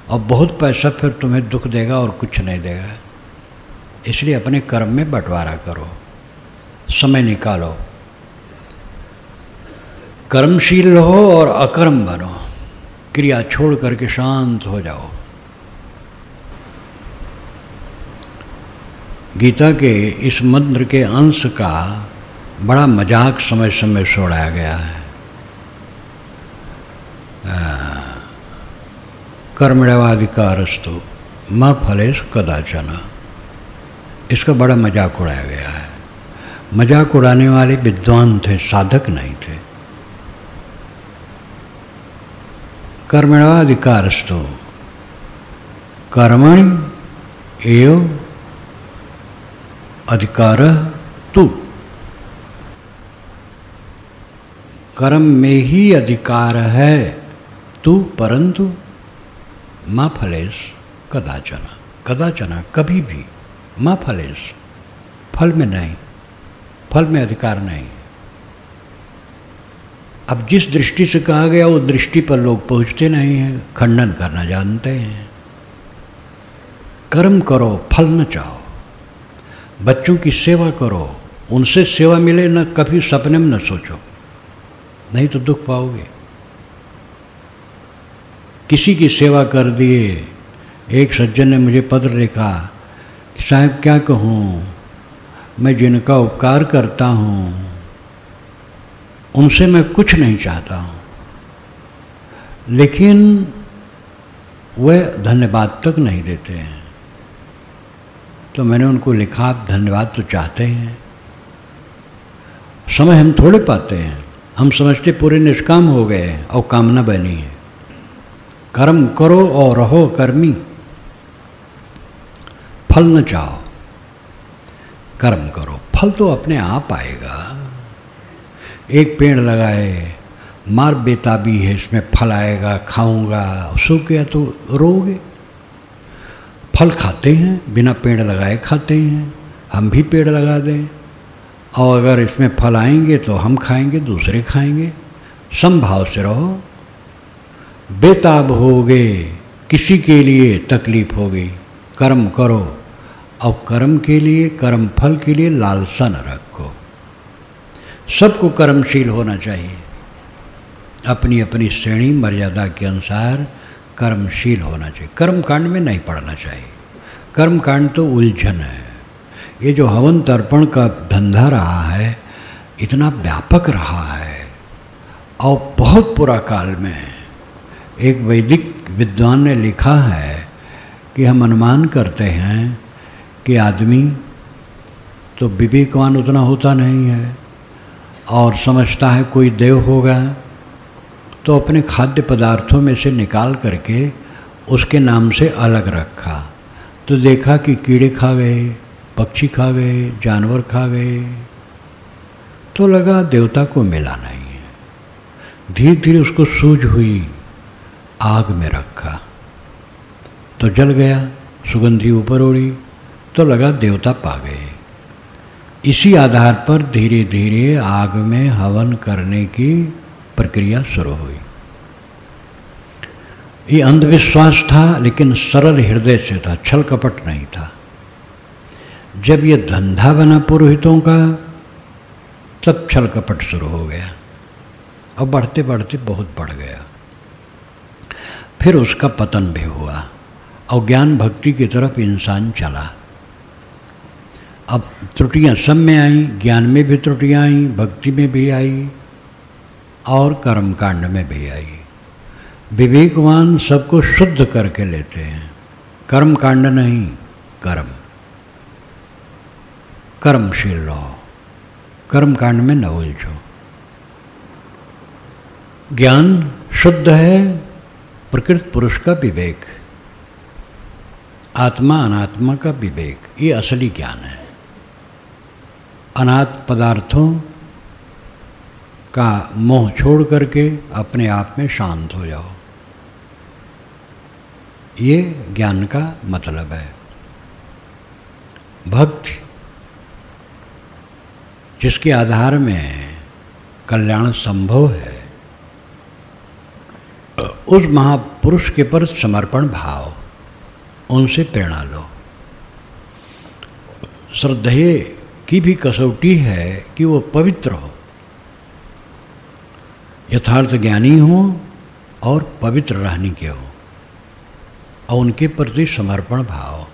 और बहुत पैसा फिर तुम्हें दुख देगा और कुछ नहीं देगा। इसलिए अपने कर्म में बंटवारा करो, समय निकालो, कर्मशील रहो और अकर्म बनो, क्रिया छोड़ करके शांत हो जाओ। गीता के इस मंत्र के अंश का बड़ा मजाक समय समय से उड़ाया गया है। कर्मण्येवाधिकारस्तु मा फलेषु कदाचन, इसका बड़ा मजाक उड़ाया गया है। मजाक उड़ाने वाले विद्वान थे, साधक नहीं थे। कर्मण्येवाधिकारस्तु कर्मणि एव अधिकारः तु, कर्म में ही अधिकार है तू, परंतु मा फलेषु कदाचन, कदाचन कभी भी, मा फलेषु फल में नहीं, फल में अधिकार नहीं। अब जिस दृष्टि से कहा गया वो दृष्टि पर लोग पहुँचते नहीं हैं, खंडन करना जानते हैं। कर्म करो, फल न चाहो। बच्चों की सेवा करो, उनसे सेवा मिले न, कभी सपने में न सोचो, नहीं तो दुख पाओगे। किसी की सेवा कर दिए। एक सज्जन ने मुझे पत्र लिखा, साहब क्या कहूँ, मैं जिनका उपकार करता हूँ उनसे मैं कुछ नहीं चाहता हूँ, लेकिन वह धन्यवाद तक नहीं देते हैं। तो मैंने उनको लिखा, आप धन्यवाद तो चाहते हैं, समय हम थोड़े पाते हैं, हम समझते पूरे निष्काम हो गए और कामना बनी है। कर्म करो और रहो कर्मी, फल न चाहो। कर्म करो, फल तो अपने आप आएगा। एक पेड़ लगाए, मार बेताबी है, इसमें फल आएगा, खाऊंगा, सूख गया तो रोगे। फल खाते हैं, बिना पेड़ लगाए खाते हैं। हम भी पेड़ लगा दें और अगर इसमें फल आएंगे तो हम खाएंगे, दूसरे खाएंगे। समभाव से रहो। बेताब होगे, किसी के लिए तकलीफ होगी। कर्म करो और कर्म के लिए, कर्म फल के लिए लालसा न रखो। सबको कर्मशील होना चाहिए, अपनी अपनी श्रेणी मर्यादा के अनुसार कर्मशील होना चाहिए। कर्म कांड में नहीं पड़ना चाहिए। कर्म कांड तो उलझन है। ये जो हवन तर्पण का धंधा रहा है, इतना व्यापक रहा है और बहुत पुरा काल में एक वैदिक विद्वान ने लिखा है कि हम अनुमान करते हैं कि आदमी तो विवेकवान उतना होता नहीं है और समझता है कोई देव होगा, तो अपने खाद्य पदार्थों में से निकाल करके उसके नाम से अलग रखा। तो देखा कि कीड़े खा गए, पक्षी खा गए, जानवर खा गए, तो लगा देवता को मिला नहीं है। धीरे धीरे उसको सूझ हुई, आग में रखा तो जल गया, सुगंधी ऊपर उड़ी तो लगा देवता पा गए। इसी आधार पर धीरे धीरे आग में हवन करने की प्रक्रिया शुरू हुई। ये अंधविश्वास था, लेकिन सरल हृदय से था, छल कपट नहीं था। जब ये धंधा बना पुरोहितों का, तब छल कपट शुरू हो गया और बढ़ते बढ़ते बहुत बढ़ गया। फिर उसका पतन भी हुआ और ज्ञान भक्ति की तरफ इंसान चला। अब त्रुटियां सब में आई, ज्ञान में भी त्रुटियां आई, भक्ति में भी आई और कर्मकांड में भी आई। विवेकवान सबको शुद्ध करके लेते हैं, कर्मकांड नहीं, कर्म। कर्मशील रहो, कर्मकांड में न उलझो। ज्ञान शुद्ध है, प्रकृत पुरुष का विवेक, आत्मा अनात्मा का विवेक, ये असली ज्ञान है। अनाथ पदार्थों का मोह छोड़ करके अपने आप में शांत हो जाओ, ये ज्ञान का मतलब है। भक्ति जिसके आधार में कल्याण संभव है, उस महापुरुष के पर समर्पण भाव, उनसे प्रेरणा लो। श्रद्धेय की भी कसौटी है कि वो पवित्र हो, यथार्थ ज्ञानी हो और पवित्र रहने के हो और उनके प्रति समर्पण भाव।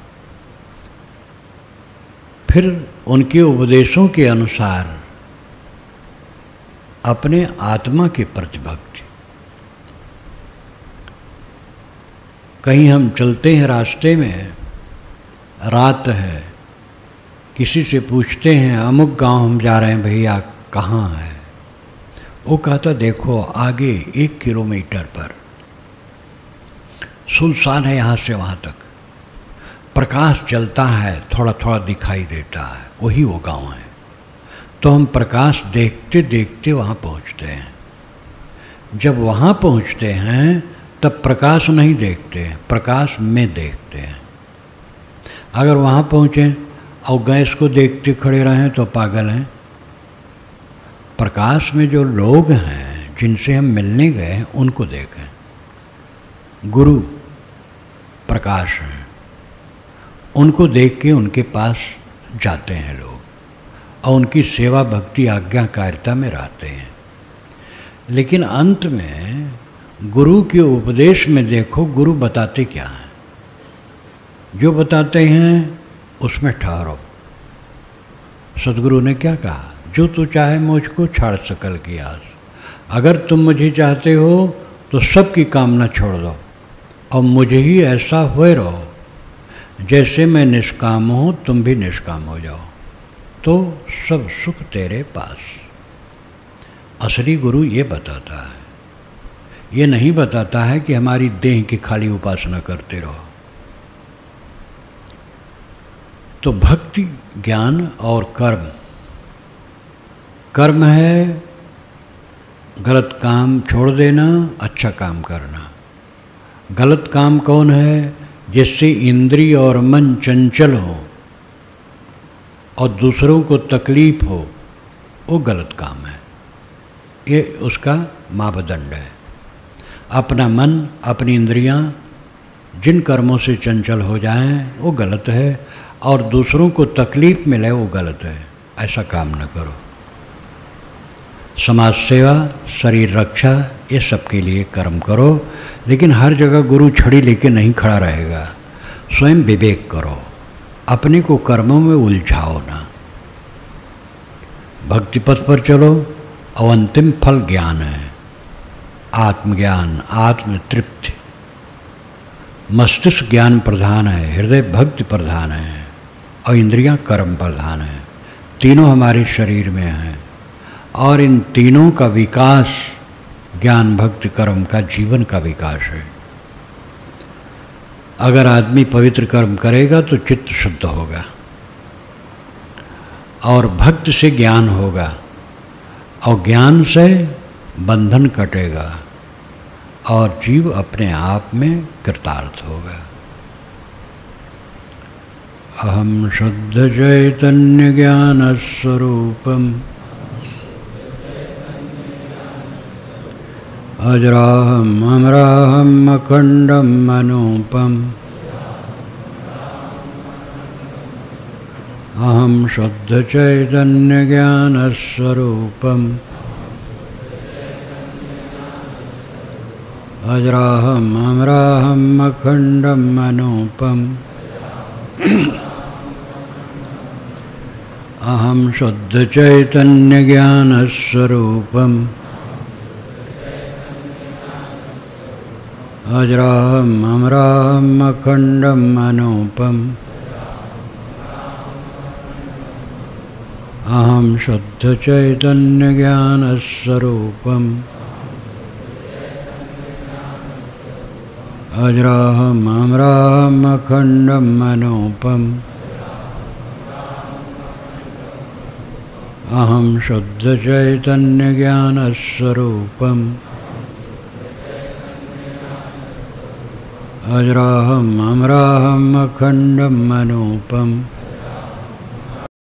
फिर उनके उपदेशों के अनुसार अपने आत्मा के प्रति भक्ति। कहीं हम चलते हैं रास्ते में, रात है, किसी से पूछते हैं अमुक गांव हम जा रहे हैं भैया, कहाँ है? वो कहता देखो आगे 1 किलोमीटर पर सुनसान है, यहाँ से वहाँ तक प्रकाश चलता है, थोड़ा थोड़ा दिखाई देता है, वही वो गांव है। तो हम प्रकाश देखते देखते वहाँ पहुँचते हैं। जब वहाँ पहुँचते हैं तब प्रकाश नहीं देखते, प्रकाश में देखते हैं। अगर वहाँ पहुँचे और गैस को देखते खड़े रहें तो पागल हैं। प्रकाश में जो लोग हैं जिनसे हम मिलने गए हैं उनको देखें। गुरु प्रकाश हैं, उनको देख के उनके पास जाते हैं लोग और उनकी सेवा भक्ति आज्ञाकारिता में रहते हैं। लेकिन अंत में गुरु के उपदेश में देखो, गुरु बताते क्या हैं। जो बताते हैं उसमें ठहरो, सदगुरु ने क्या कहा, जो तू चाहे मुझको छाड़ सकल की आस। अगर तुम मुझे चाहते हो तो सबकी कामना छोड़ दो और मुझे ही ऐसा हुए रहो जैसे मैं निष्काम हूँ, तुम भी निष्काम हो जाओ, तो सब सुख तेरे पास। असली गुरु ये बताता है, ये नहीं बताता है कि हमारी देह की खाली उपासना करते रहो। तो भक्ति, ज्ञान और कर्म। कर्म है गलत काम छोड़ देना, अच्छा काम करना। गलत काम कौन है? जिससे इंद्रिय और मन चंचल हो और दूसरों को तकलीफ हो, वो गलत काम है। ये उसका मापदंड है। अपना मन, अपनी इंद्रियां जिन कर्मों से चंचल हो जाएं वो गलत है, और दूसरों को तकलीफ मिले वो गलत है। ऐसा काम न करो। समाज सेवा, शरीर रक्षा, ये सब के लिए कर्म करो, लेकिन हर जगह गुरु छड़ी लेके नहीं खड़ा रहेगा। स्वयं विवेक करो, अपने को कर्मों में उलझाओ ना। भक्ति पथ पर चलो और अंतिम फल ज्ञान है, आत्मज्ञान, आत्म तृप्ति। मस्तिष्क ज्ञान प्रधान है, हृदय भक्ति प्रधान है और इंद्रियां कर्म प्रधान है। तीनों हमारे शरीर में हैं और इन तीनों का विकास ज्ञान, भक्ति, कर्म का जीवन का विकास है। अगर आदमी पवित्र कर्म करेगा तो चित्त शुद्ध होगा और भक्ति से ज्ञान होगा और ज्ञान से बंधन कटेगा और जीव अपने आप में कृतार्थ होगा। अहम शुद्ध चैतन्य ज्ञान स्वरूपम अजराहम अमराहम अखंडम अनूपम। अहम शुद्ध चैतन्य ज्ञान स्वरूपम अजराहम अमराहम अखंडम अनूपम। अहम शुद्ध चैतन्य ज्ञान स्वरूपम अजराहम अमराहम अखंडम अनूपम। अहम शुद्ध चैतन्य ज्ञान स्वरूपम अजराहम अमराहम अखंडम अनूपम। अहम शुद्ध चैतन्य ज्ञान स्वरूपम अजराहम अमराहम अखंडम अनूपम।